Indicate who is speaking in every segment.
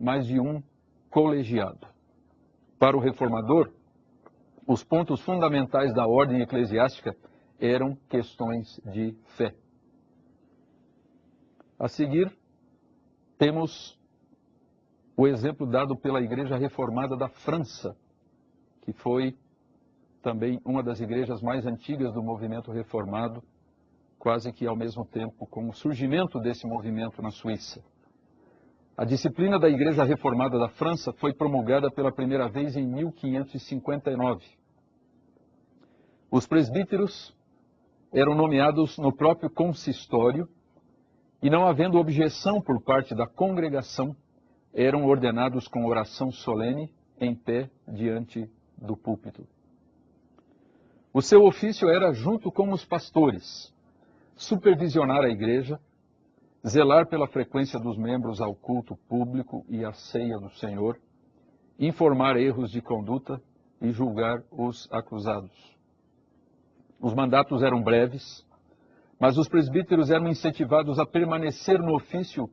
Speaker 1: mas de um colegiado. Para o reformador, os pontos fundamentais da ordem eclesiástica eram questões de fé. A seguir, temos o exemplo dado pela Igreja Reformada da França, que foi também uma das igrejas mais antigas do movimento reformado, quase que ao mesmo tempo com o surgimento desse movimento na Suíça. A disciplina da Igreja Reformada da França foi promulgada pela primeira vez em 1559. Os presbíteros eram nomeados no próprio consistório e, não havendo objeção por parte da congregação, eram ordenados com oração solene em pé diante do púlpito. O seu ofício era, junto com os pastores, supervisionar a igreja, zelar pela frequência dos membros ao culto público e à ceia do Senhor, informar erros de conduta e julgar os acusados. Os mandatos eram breves, mas os presbíteros eram incentivados a permanecer no ofício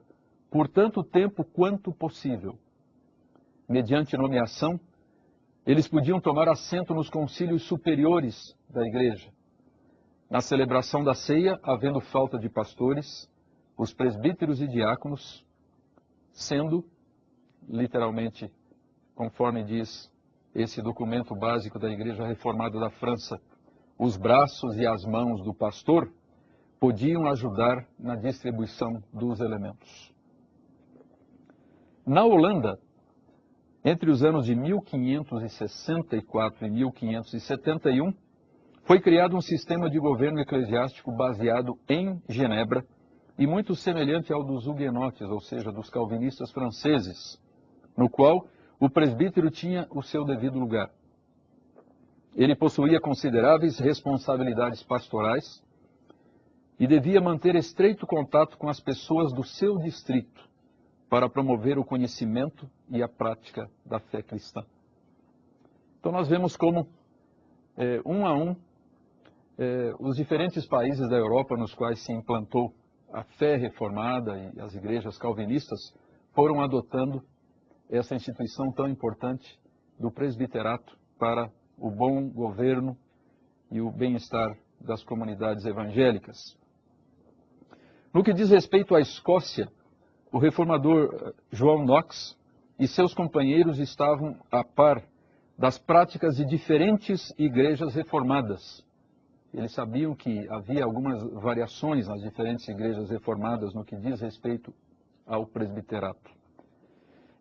Speaker 1: por tanto tempo quanto possível. Mediante nomeação, eles podiam tomar assento nos concílios superiores da igreja. Na celebração da ceia, havendo falta de pastores, os presbíteros e diáconos, sendo, literalmente, conforme diz esse documento básico da Igreja Reformada da França, os braços e as mãos do pastor, podiam ajudar na distribuição dos elementos. Na Holanda, entre os anos de 1564 e 1571, foi criado um sistema de governo eclesiástico baseado em Genebra e muito semelhante ao dos huguenotes, ou seja, dos calvinistas franceses, no qual o presbítero tinha o seu devido lugar. Ele possuía consideráveis responsabilidades pastorais e devia manter estreito contato com as pessoas do seu distrito para promover o conhecimento e a prática da fé cristã. Então nós vemos como, um a um, os diferentes países da Europa nos quais se implantou a fé reformada e as igrejas calvinistas foram adotando essa instituição tão importante do presbiterato para o bom governo e o bem-estar das comunidades evangélicas. No que diz respeito à Escócia, o reformador João Knox e seus companheiros estavam a par das práticas de diferentes igrejas reformadas. Eles sabiam que havia algumas variações nas diferentes igrejas reformadas no que diz respeito ao presbiterato.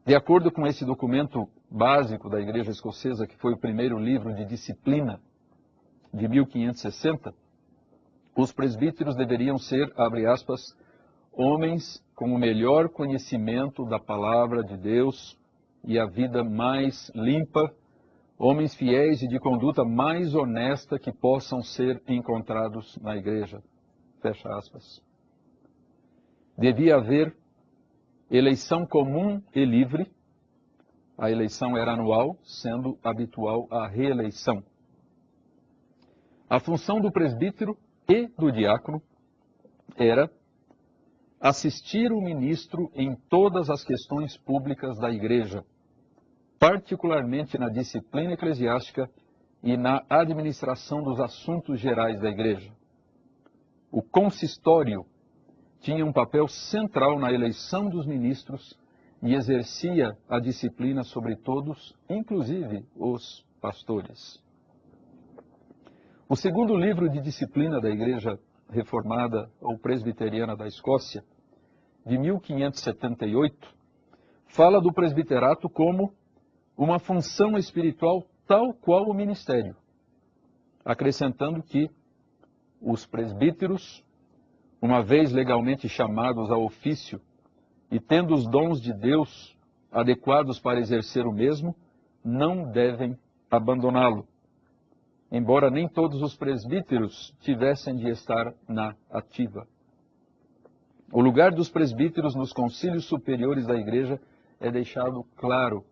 Speaker 1: De acordo com esse documento básico da Igreja Escocesa, que foi o primeiro livro de disciplina de 1560, os presbíteros deveriam ser, abre aspas, homens com o melhor conhecimento da palavra de Deus e a vida mais limpa, homens fiéis e de conduta mais honesta que possam ser encontrados na igreja. Fecha aspas. Devia haver eleição comum e livre. A eleição era anual, sendo habitual a reeleição. A função do presbítero e do diácono era assistir o ministro em todas as questões públicas da igreja, particularmente na disciplina eclesiástica e na administração dos assuntos gerais da igreja. O consistório tinha um papel central na eleição dos ministros e exercia a disciplina sobre todos, inclusive os pastores. O segundo livro de disciplina da Igreja Reformada ou Presbiteriana da Escócia, de 1578, fala do presbiterato como uma função espiritual tal qual o ministério, acrescentando que os presbíteros, uma vez legalmente chamados ao ofício e tendo os dons de Deus adequados para exercer o mesmo, não devem abandoná-lo, embora nem todos os presbíteros tivessem de estar na ativa. O lugar dos presbíteros nos concílios superiores da igreja é deixado claro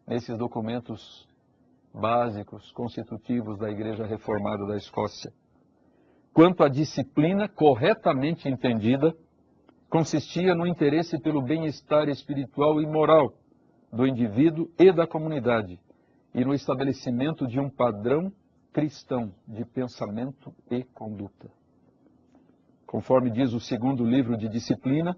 Speaker 1: nesses documentos básicos, constitutivos da Igreja Reformada da Escócia. Quanto à disciplina corretamente entendida, consistia no interesse pelo bem-estar espiritual e moral do indivíduo e da comunidade, e no estabelecimento de um padrão cristão de pensamento e conduta. Conforme diz o segundo livro de disciplina,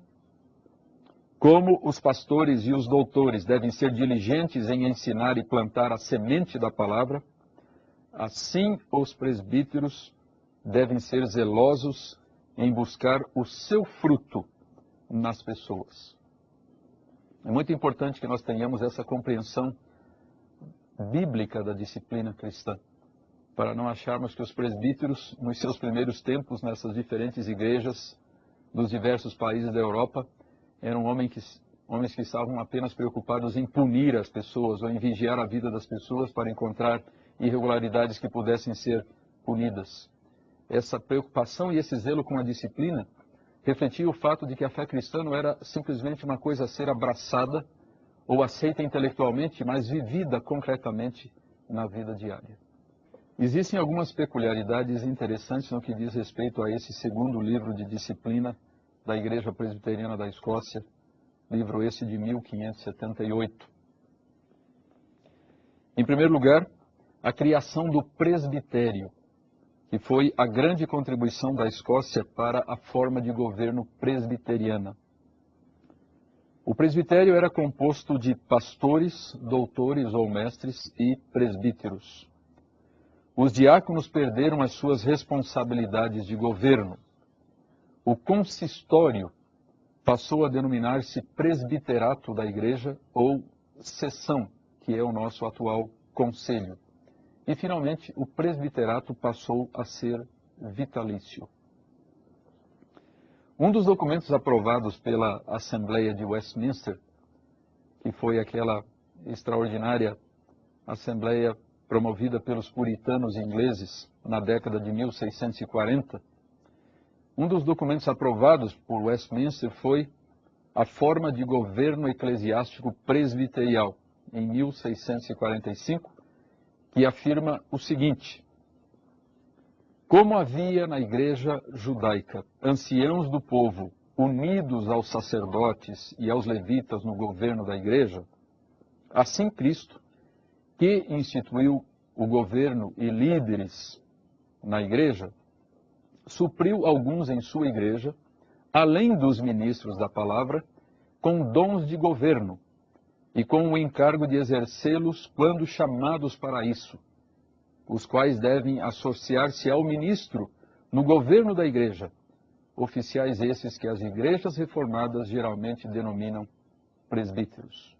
Speaker 1: como os pastores e os doutores devem ser diligentes em ensinar e plantar a semente da palavra, assim os presbíteros devem ser zelosos em buscar o seu fruto nas pessoas. É muito importante que nós tenhamos essa compreensão bíblica da disciplina cristã, para não acharmos que os presbíteros, nos seus primeiros tempos, nessas diferentes igrejas dos diversos países da Europa, eram homens que estavam apenas preocupados em punir as pessoas ou em vigiar a vida das pessoas para encontrar irregularidades que pudessem ser punidas. Essa preocupação e esse zelo com a disciplina refletia o fato de que a fé cristã não era simplesmente uma coisa a ser abraçada ou aceita intelectualmente, mas vivida concretamente na vida diária. Existem algumas peculiaridades interessantes no que diz respeito a esse segundo livro de disciplina da Igreja Presbiteriana da Escócia, livro esse de 1578. Em primeiro lugar, a criação do presbitério, que foi a grande contribuição da Escócia para a forma de governo presbiteriana. O presbitério era composto de pastores, doutores ou mestres e presbíteros. Os diáconos perderam as suas responsabilidades de governo. O consistório passou a denominar-se presbiterato da igreja ou sessão, que é o nosso atual conselho. E, finalmente, o presbiterato passou a ser vitalício. Um dos documentos aprovados pela Assembleia de Westminster, que foi aquela extraordinária assembleia promovida pelos puritanos ingleses na década de 1640, um dos documentos aprovados por Westminster foi a forma de governo eclesiástico presbiterial, em 1645, que afirma o seguinte: como havia na igreja judaica anciãos do povo unidos aos sacerdotes e aos levitas no governo da igreja, assim Cristo, que instituiu o governo e líderes na igreja, supriu alguns em sua igreja, além dos ministros da palavra, com dons de governo e com o encargo de exercê-los quando chamados para isso, os quais devem associar-se ao ministro no governo da igreja, oficiais esses que as igrejas reformadas geralmente denominam presbíteros.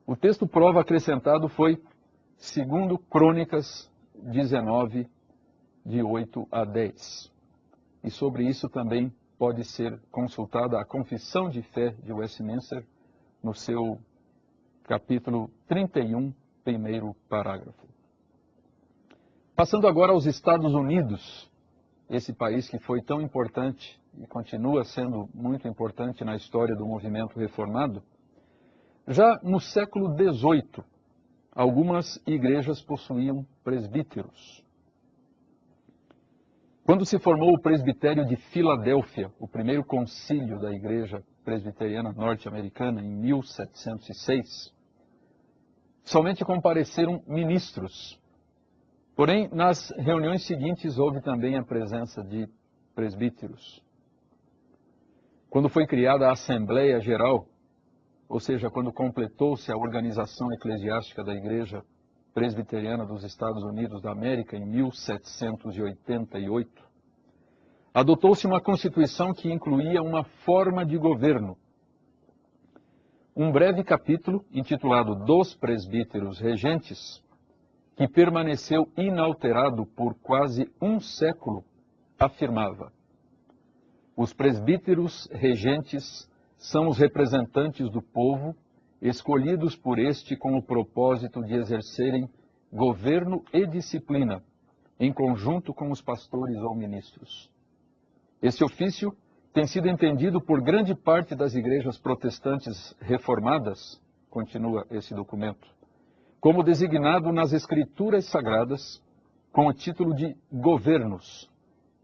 Speaker 1: O texto prova acrescentado foi 2 Crônicas 19, de 8 a 10. E sobre isso também pode ser consultada a Confissão de Fé de Westminster, no seu capítulo 31, primeiro parágrafo. Passando agora aos Estados Unidos, esse país que foi tão importante e continua sendo muito importante na história do movimento reformado, já no século XVIII, algumas igrejas possuíam presbíteros. Quando se formou o presbitério de Filadélfia, o primeiro concílio da igreja presbiteriana norte-americana, em 1706, somente compareceram ministros. Porém, nas reuniões seguintes houve também a presença de presbíteros. Quando foi criada a Assembleia Geral, ou seja, quando completou-se a organização eclesiástica da Igreja Presbiteriana dos Estados Unidos da América, em 1788, adotou-se uma Constituição que incluía uma forma de governo. Um breve capítulo, intitulado Dos Presbíteros Regentes, que permaneceu inalterado por quase um século, afirmava: os presbíteros regentes são os representantes do povo, escolhidos por este com o propósito de exercerem governo e disciplina, em conjunto com os pastores ou ministros. Esse ofício tem sido entendido por grande parte das igrejas protestantes reformadas, continua esse documento, como designado nas Escrituras Sagradas com o título de governos,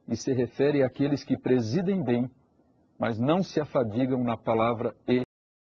Speaker 1: e se refere àqueles que presidem bem, mas não se afadigam na palavra e